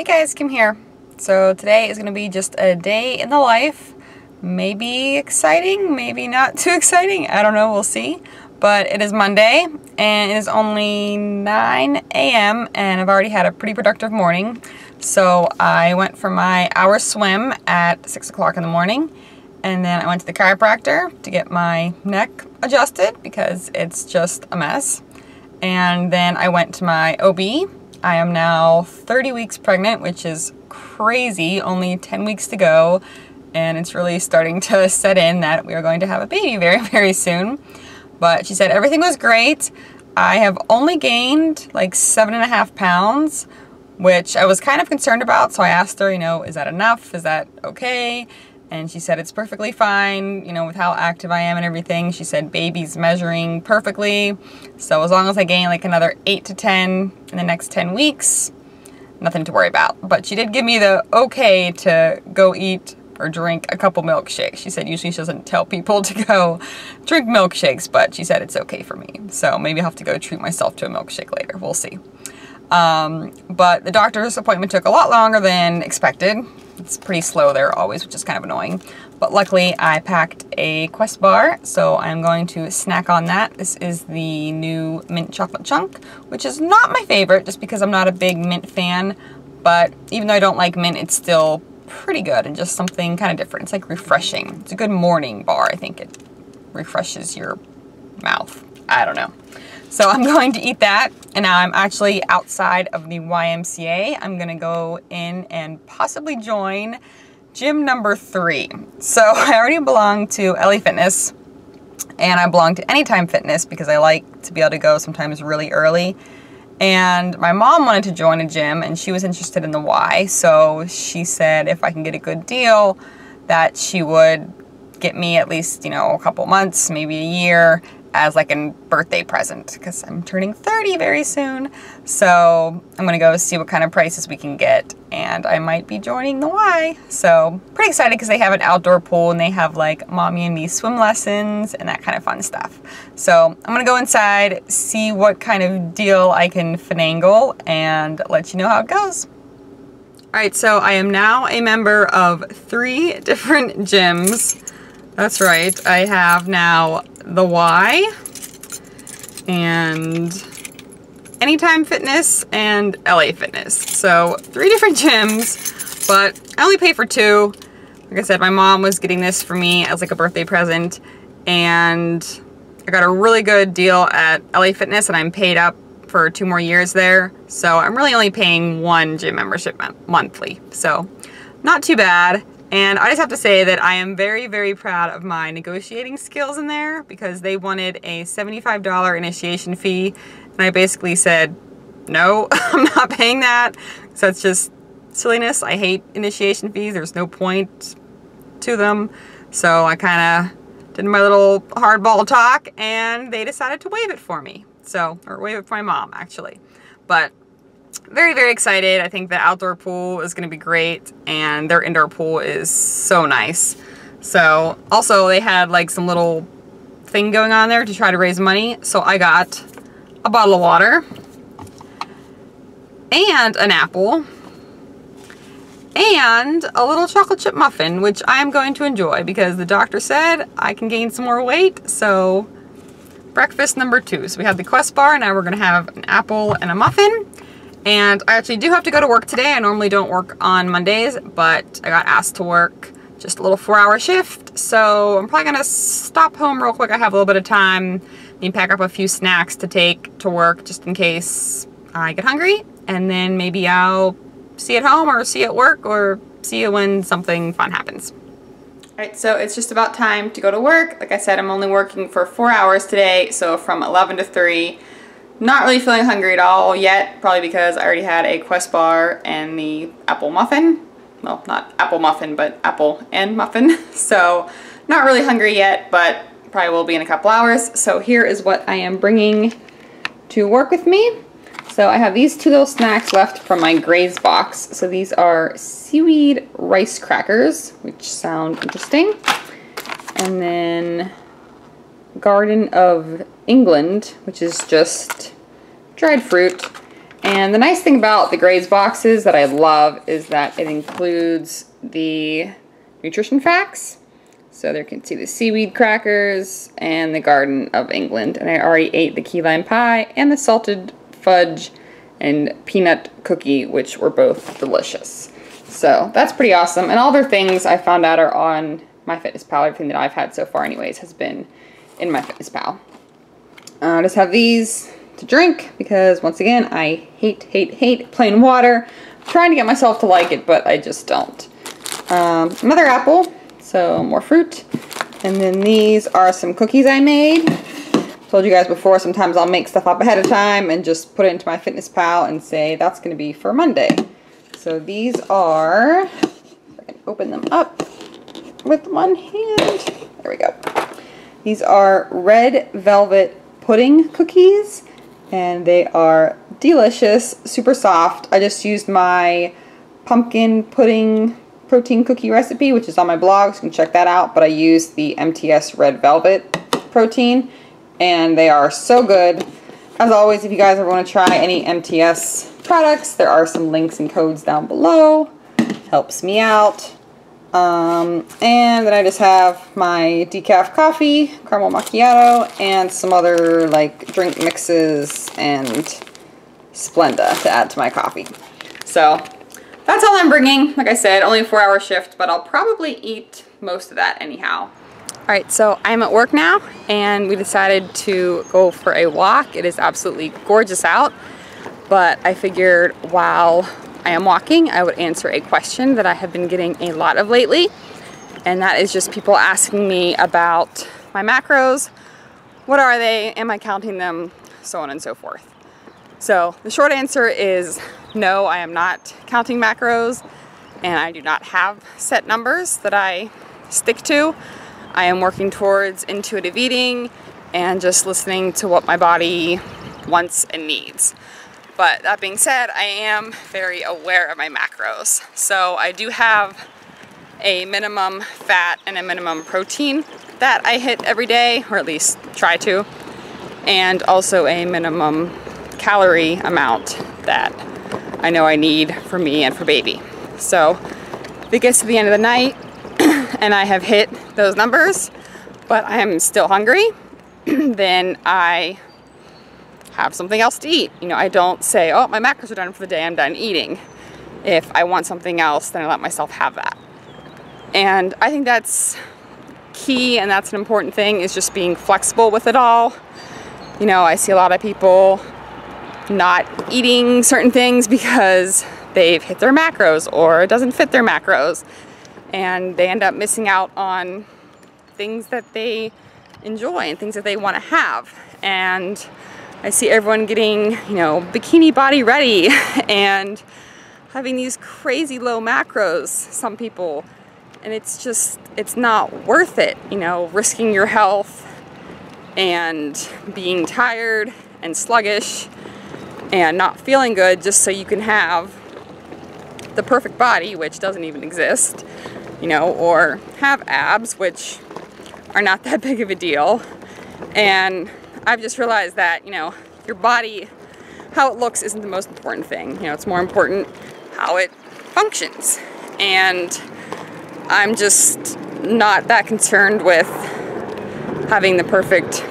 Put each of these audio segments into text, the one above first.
Hey guys, Kim here. So today is going to be just a day in the life. Maybe exciting, maybe not too exciting. I don't know, we'll see. But it is Monday and it is only 9 a.m. and I've already had a pretty productive morning. So I went for my hour swim at 6 o'clock in the morning, and then I went to the chiropractor to get my neck adjusted because it's just a mess. And then I went to my OB. I am now 30 weeks pregnant, which is crazy, only 10 weeks to go, and it's really starting to set in that we are going to have a baby very, very soon. But she said everything was great. I have only gained like 7.5 pounds, which I was kind of concerned about, so I asked her, is that enough? Is that okay? And she said it's perfectly fine, with how active I am and everything. She said baby's measuring perfectly, so as long as I gain like another 8 to 10 in the next 10 weeks, nothing to worry about. But she did give me the okay to go eat or drink a couple milkshakes. She said usually she doesn't tell people to go drink milkshakes, but she said it's okay for me. So maybe I'll have to go treat myself to a milkshake later. We'll see. But the doctor's appointment took a lot longer than expected. It's pretty slow there always, which is kind of annoying. But luckily I packed a Quest bar, so I'm going to snack on that. This is the new mint chocolate chunk, which is not my favorite just because I'm not a big mint fan. But even though I don't like mint, it's still pretty good and just something kind of different. It's like refreshing. It's a good morning bar. I think it refreshes your mouth. I don't know. So I'm going to eat that, and now I'm actually outside of the YMCA. I'm gonna go in and possibly join gym number 3. So I already belong to LA Fitness, and I belong to Anytime Fitness because I like to be able to go sometimes really early. And my mom wanted to join a gym, and she was interested in the Y, so she said if I can get a good deal, that she would get me at least, a couple months, maybe a year, as like a birthday present because I'm turning 30 very soon. So I'm gonna go see what kind of prices we can get, and I might be joining the Y. So pretty excited because they have an outdoor pool and they have like mommy and me swim lessons and that kind of fun stuff. So I'm gonna go inside, see what kind of deal I can finagle, and let you know how it goes. Alright, so I am now a member of 3 different gyms. That's right, I have now the Y, and Anytime Fitness, and LA Fitness. So 3 different gyms, but I only pay for 2. Like I said, my mom was getting this for me as like a birthday present, and I got a really good deal at LA Fitness, and I'm paid up for 2 more years there. So I'm really only paying 1 gym membership monthly. So not too bad. And I just have to say that I am very, very proud of my negotiating skills in there because they wanted a $75 initiation fee. And I basically said, no, I'm not paying that. So it's just silliness. I hate initiation fees. There's no point to them. So I kind of did my little hardball talk and they decided to waive it for me. So, or waive it for my mom actually. But very, very excited. I think the outdoor pool is going to be great, and their indoor pool is so nice. So also they had like some little thing going on there to try to raise money. So I got a bottle of water and an apple and a little chocolate chip muffin, which I'm going to enjoy because the doctor said I can gain some more weight. So breakfast number 2. So we had the Quest bar, now we're going to have an apple and a muffin. And I actually do have to go to work today. I normally don't work on Mondays, but I got asked to work just a little 4-hour shift. So I'm probably gonna stop home real quick. I have a little bit of time. Maybe pack up a few snacks to take to work just in case I get hungry. And then maybe I'll see you at home or see you at work or see you when something fun happens. Alright, so it's just about time to go to work. Like I said, I'm only working for 4 hours today, so from 11 to 3. Not really feeling hungry at all yet, probably because I already had a Quest bar and the apple muffin. Well, not apple muffin, but apple and muffin. So not really hungry yet, but probably will be in a couple hours. So here is what I am bringing to work with me. So I have these 2 little snacks left from my Graze box. So these are seaweed rice crackers, which sound interesting. And then Garden of England, which is just dried fruit, And the nice thing about the Grades boxes that I love is that it includes the nutrition facts. So there you can see the seaweed crackers and the Garden of England. And I already ate the key lime pie and the salted fudge and peanut cookie, which were both delicious. So that's pretty awesome. And all their things I found out are on MyFitnessPal. Everything that I've had so far anyways has been in MyFitnessPal. I just have these to drink because, once again, I hate plain water. I'm trying to get myself to like it, but I just don't. Another apple, so more fruit. And then these are some cookies I made. Told you guys before, sometimes I'll make stuff up ahead of time and just put it into MyFitnessPal and say that's going to be for Monday. So these are, if I can open them up with one hand. There we go. These are red velvet pudding cookies. And they are delicious, super soft. I just used my pumpkin pudding protein cookie recipe, which is on my blog, so you can check that out. But I used the MTS Red Velvet protein, and they are so good. As always, if you guys ever want to try any MTS products, there are some links and codes down below. Helps me out. And then I just have my decaf coffee, caramel macchiato, and some other like drink mixes and Splenda to add to my coffee. So that's all I'm bringing. Like I said, only a 4-hour shift, but I'll probably eat most of that anyhow. Alright, so I'm at work now, and we decided to go for a walk. It is absolutely gorgeous out, but I figured while I am walking, I would answer a question that I have been getting a lot of lately, and that is just people asking me about my macros. What are they? Am I counting them? So on and so forth. So the short answer is no, I am not counting macros, and I do not have set numbers that I stick to. I am working towards intuitive eating and just listening to what my body wants and needs. But that being said, I am very aware of my macros. So I do have a minimum fat and a minimum protein that I hit every day, or at least try to, and also a minimum calorie amount that I know I need for me and for baby. So if it gets to the end of the night and I have hit those numbers, but I am still hungry, then I have something else to eat. You know, I don't say, oh, my macros are done for the day, I'm done eating. If I want something else, then I let myself have that. And I think that's key, and that's an important thing, is just being flexible with it all. You know, I see a lot of people not eating certain things because they've hit their macros or it doesn't fit their macros, and they end up missing out on things that they enjoy and things that they want to have. And I see everyone getting, you know, bikini body ready and having these crazy low macros, some people, and it's just, it's not worth it, you know, risking your health and being tired and sluggish and not feeling good just so you can have the perfect body, which doesn't even exist, you know, or have abs, which are not that big of a deal. And I've just realized that, you know, your body, how it looks isn't the most important thing. You know, it's more important how it functions. And I'm just not that concerned with having the perfect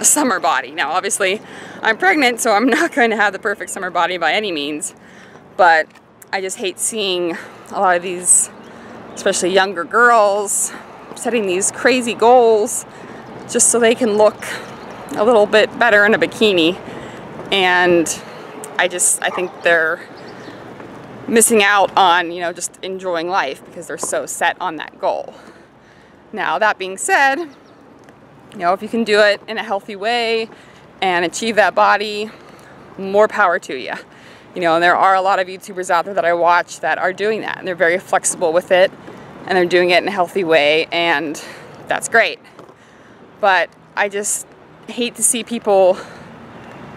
summer body. Now, obviously, I'm pregnant, so I'm not going to have the perfect summer body by any means. But I just hate seeing a lot of these, especially younger girls, setting these crazy goals just so they can look a little bit better in a bikini. And I think they're missing out on, you know, just enjoying life because they're so set on that goal. Now, that being said, you know, if you can do it in a healthy way and achieve that body, more power to you. You know, and there are a lot of YouTubers out there that I watch that are doing that, and they're very flexible with it, and they're doing it in a healthy way, and that's great. But I just hate to see people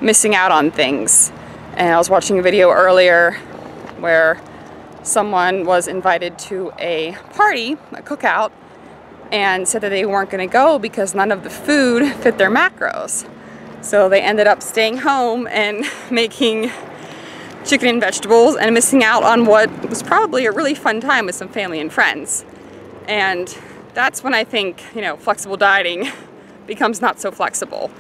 missing out on things. And I was watching a video earlier where someone was invited to a party, a cookout, and said that they weren't going to go because none of the food fit their macros. So they ended up staying home and making chicken and vegetables and missing out on what was probably a really fun time with some family and friends. And that's when I think, you know, flexible dieting becomes not so flexible.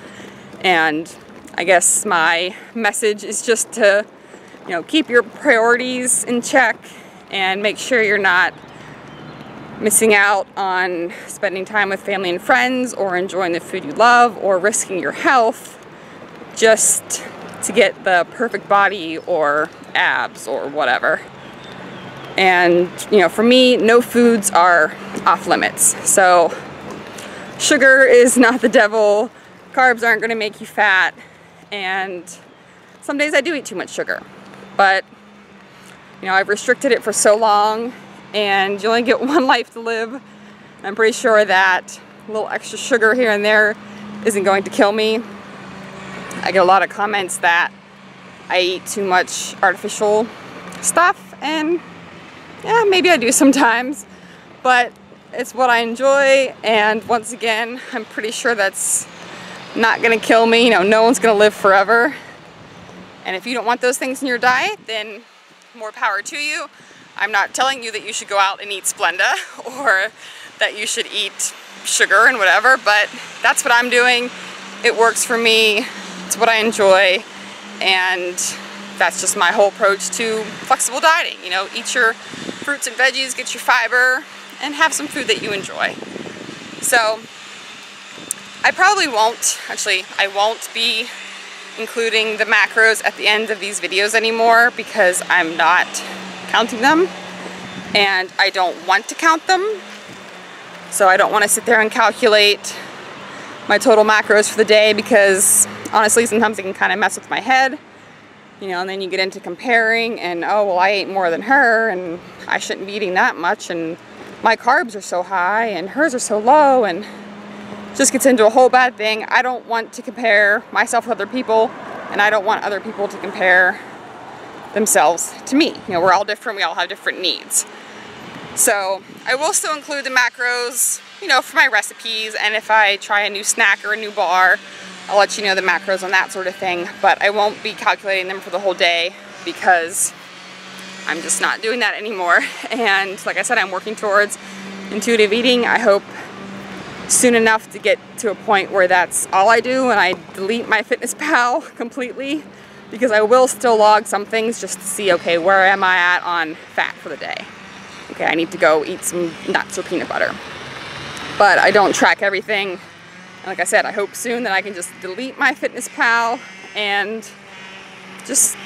And I guess my message is just to, you know, keep your priorities in check and make sure you're not missing out on spending time with family and friends or enjoying the food you love or risking your health just to get the perfect body or abs or whatever. And, you know, for me, no foods are off limits. So sugar is not the devil, carbs aren't going to make you fat, and some days I do eat too much sugar. But, you know, I've restricted it for so long, and you only get one life to live. I'm pretty sure that a little extra sugar here and there isn't going to kill me. I get a lot of comments that I eat too much artificial stuff, and yeah, maybe I do sometimes, but it's what I enjoy, and once again, I'm pretty sure that's not gonna kill me. You know, no one's gonna live forever. And if you don't want those things in your diet, then more power to you. I'm not telling you that you should go out and eat Splenda or that you should eat sugar and whatever, but that's what I'm doing. It works for me. It's what I enjoy, and that's just my whole approach to flexible dieting. You know, eat your fruits and veggies, get your fiber, and have some food that you enjoy. So I probably won't, actually, I won't be including the macros at the end of these videos anymore because I'm not counting them, and I don't want to count them. So I don't want to sit there and calculate my total macros for the day because honestly, sometimes it can kind of mess with my head. You know, and then you get into comparing and, oh, well, I ate more than her and I shouldn't be eating that much, and my carbs are so high and hers are so low, and it just gets into a whole bad thing. I don't want to compare myself with other people, and I don't want other people to compare themselves to me. You know, we're all different, we all have different needs. So I will still include the macros, you know, for my recipes, and if I try a new snack or a new bar, I'll let you know the macros on that sort of thing, but I won't be calculating them for the whole day because I'm just not doing that anymore. And like I said, I'm working towards intuitive eating. I hope soon enough to get to a point where that's all I do and I delete my FitnessPal completely, because I will still log some things just to see, okay, where am I at on fat for the day? Okay, I need to go eat some nuts or peanut butter. But I don't track everything. Like I said, I hope soon that I can just delete my FitnessPal and just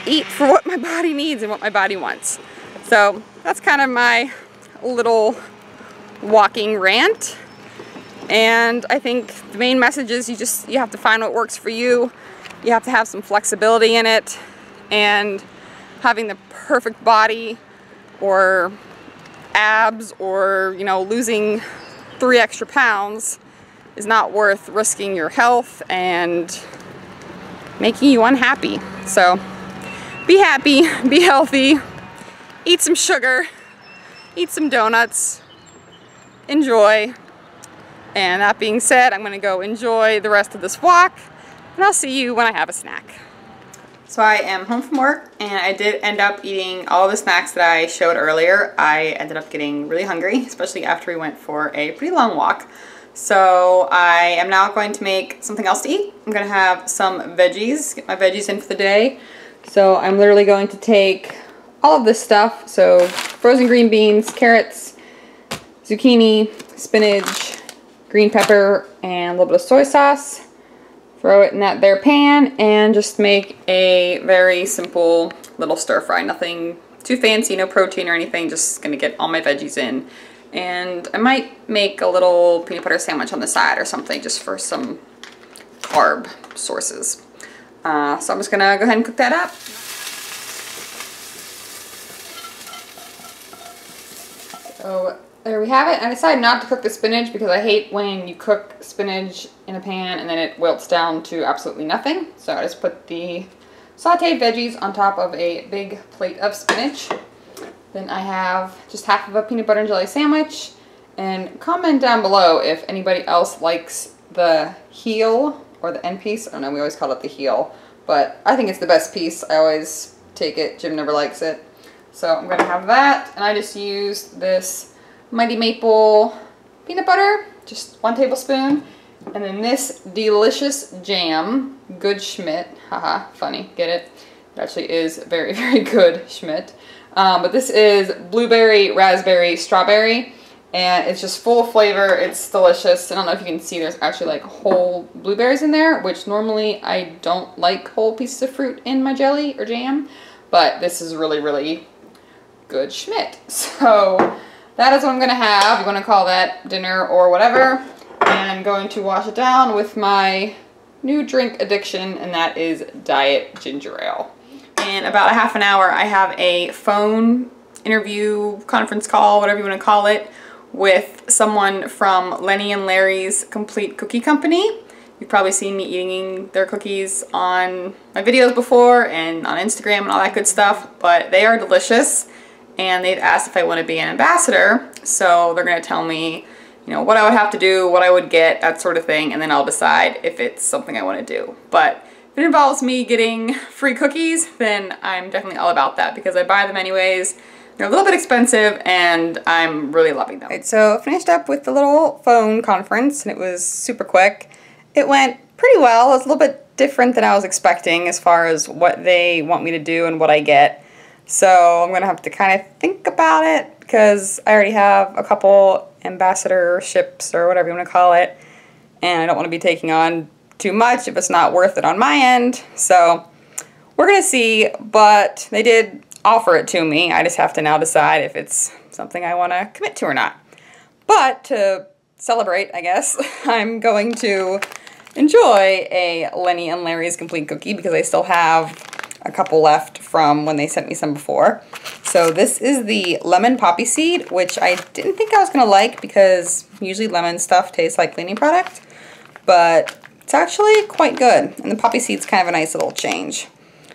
eat for what my body needs and what my body wants. So that's kind of my little walking rant. And I think the main message is you have to find what works for you. You have to have some flexibility in it, and having the perfect body or abs or, you know, losing 3 extra pounds is not worth risking your health and making you unhappy. So be happy, be healthy, eat some sugar, eat some donuts, enjoy. And that being said, I'm going to go enjoy the rest of this walk, and I'll see you when I have a snack. So I am home from work, and I did end up eating all the snacks that I showed earlier. I ended up getting really hungry, especially after we went for a pretty long walk. So I am now going to make something else to eat. I'm going to have some veggies, get my veggies in for the day. So I'm literally going to take all of this stuff. So frozen green beans, carrots, zucchini, spinach, green pepper, and a little bit of soy sauce. Throw it in that there pan and just make a very simple little stir fry. Nothing too fancy, no protein or anything, just gonna get all my veggies in. And I might make a little peanut butter sandwich on the side or something just for some carb sources. So I'm just gonna go ahead and cook that up. So there we have it. I decided not to cook the spinach because I hate when you cook spinach in a pan and then it wilts down to absolutely nothing. So I just put the sauteed veggies on top of a big plate of spinach. Then I have just half of a peanut butter and jelly sandwich. And comment down below if anybody else likes the heel or the end piece. I don't know, we always call it the heel, but I think it's the best piece. I always take it. Jim never likes it. So I'm gonna have that, and I just used this Mighty Maple peanut butter, just 1 tablespoon, and then this delicious jam, Good Schmidt, haha, funny, get it? It actually is very, very good Schmidt. But this is blueberry, raspberry, strawberry, and it's just full of flavor. It's delicious. I don't know if you can see, there's actually like whole blueberries in there, which normally I don't like whole pieces of fruit in my jelly or jam, but this is really, really good Schmidt. So that is what I'm gonna have. You wanna call that dinner or whatever. And I'm going to wash it down with my new drink addiction, and that is Diet Ginger Ale. In about a half an hour, I have a phone interview, conference call, whatever you want to call it, with someone from Lenny and Larry's Complete Cookie Company. You've probably seen me eating their cookies on my videos before and on Instagram and all that good stuff, but they are delicious, and they've asked if I want to be an ambassador, so they're going to tell me, you know, what I would have to do, what I would get, that sort of thing, and then I'll decide if it's something I want to do. But if it involves me getting free cookies, then I'm definitely all about that because I buy them anyways. They're a little bit expensive, and I'm really loving them. Right, so I finished up with the little phone conference, and it was super quick. It went pretty well. It was a little bit different than I was expecting as far as what they want me to do and what I get. So I'm going to have to kind of think about it because I already have a couple ambassadorships or whatever you want to call it, and I don't want to be taking on too much if it's not worth it on my end. So we're going to see, but they did offer it to me. I just have to now decide if it's something I want to commit to or not. But to celebrate, I guess, I'm going to enjoy a Lenny and Larry's Complete Cookie because I still have a couple left from when they sent me some before. So this is the lemon poppy seed, which I didn't think I was going to like because usually lemon stuff tastes like cleaning product, but it's actually quite good. And the poppy seed's kind of a nice little change.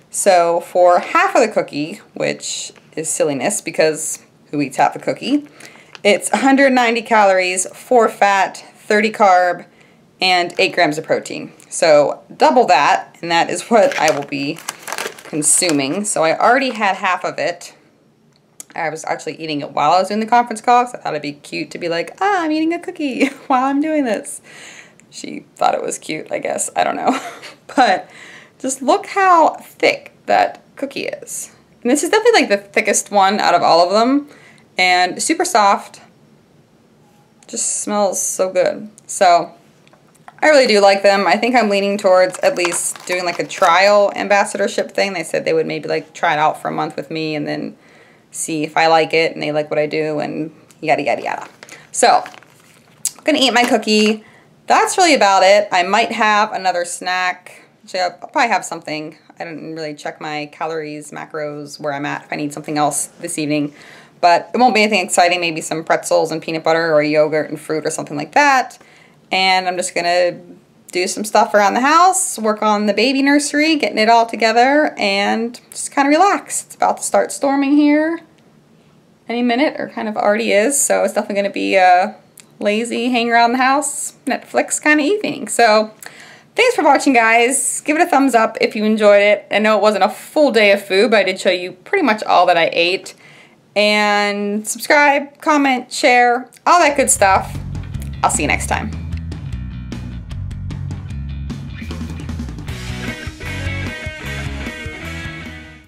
So for half of the cookie, which is silliness because who eats half a cookie, it's 190 calories, 4 fat, 30 carb, and 8 grams of protein. So double that, and that is what I will be consuming. So I already had half of it. I was actually eating it while I was doing the conference call because I thought it'd be cute to be like, ah, I'm eating a cookie while I'm doing this. She thought it was cute, I guess. I don't know. But just look how thick that cookie is. And this is definitely like the thickest one out of all of them. And super soft. Just smells so good. So I really do like them. I think I'm leaning towards at least doing like a trial ambassadorship thing. They said they would maybe like try it out for a month with me and then see if I like it and they like what I do and yada yada yada. So I'm gonna eat my cookie. That's really about it. I might have another snack. Actually, I'll probably have something. I didn't really check my calories, macros, where I'm at if I need something else this evening. But it won't be anything exciting. Maybe some pretzels and peanut butter or yogurt and fruit or something like that. And I'm just gonna do some stuff around the house, work on the baby nursery, getting it all together, and just kind of relax. It's about to start storming here any minute, or kind of already is, so it's definitely gonna be a lazy hang around the house, Netflix kind of evening. So thanks for watching, guys. Give it a thumbs up if you enjoyed it. I know it wasn't a full day of food, but I did show you pretty much all that I ate. And subscribe, comment, share, all that good stuff. I'll see you next time.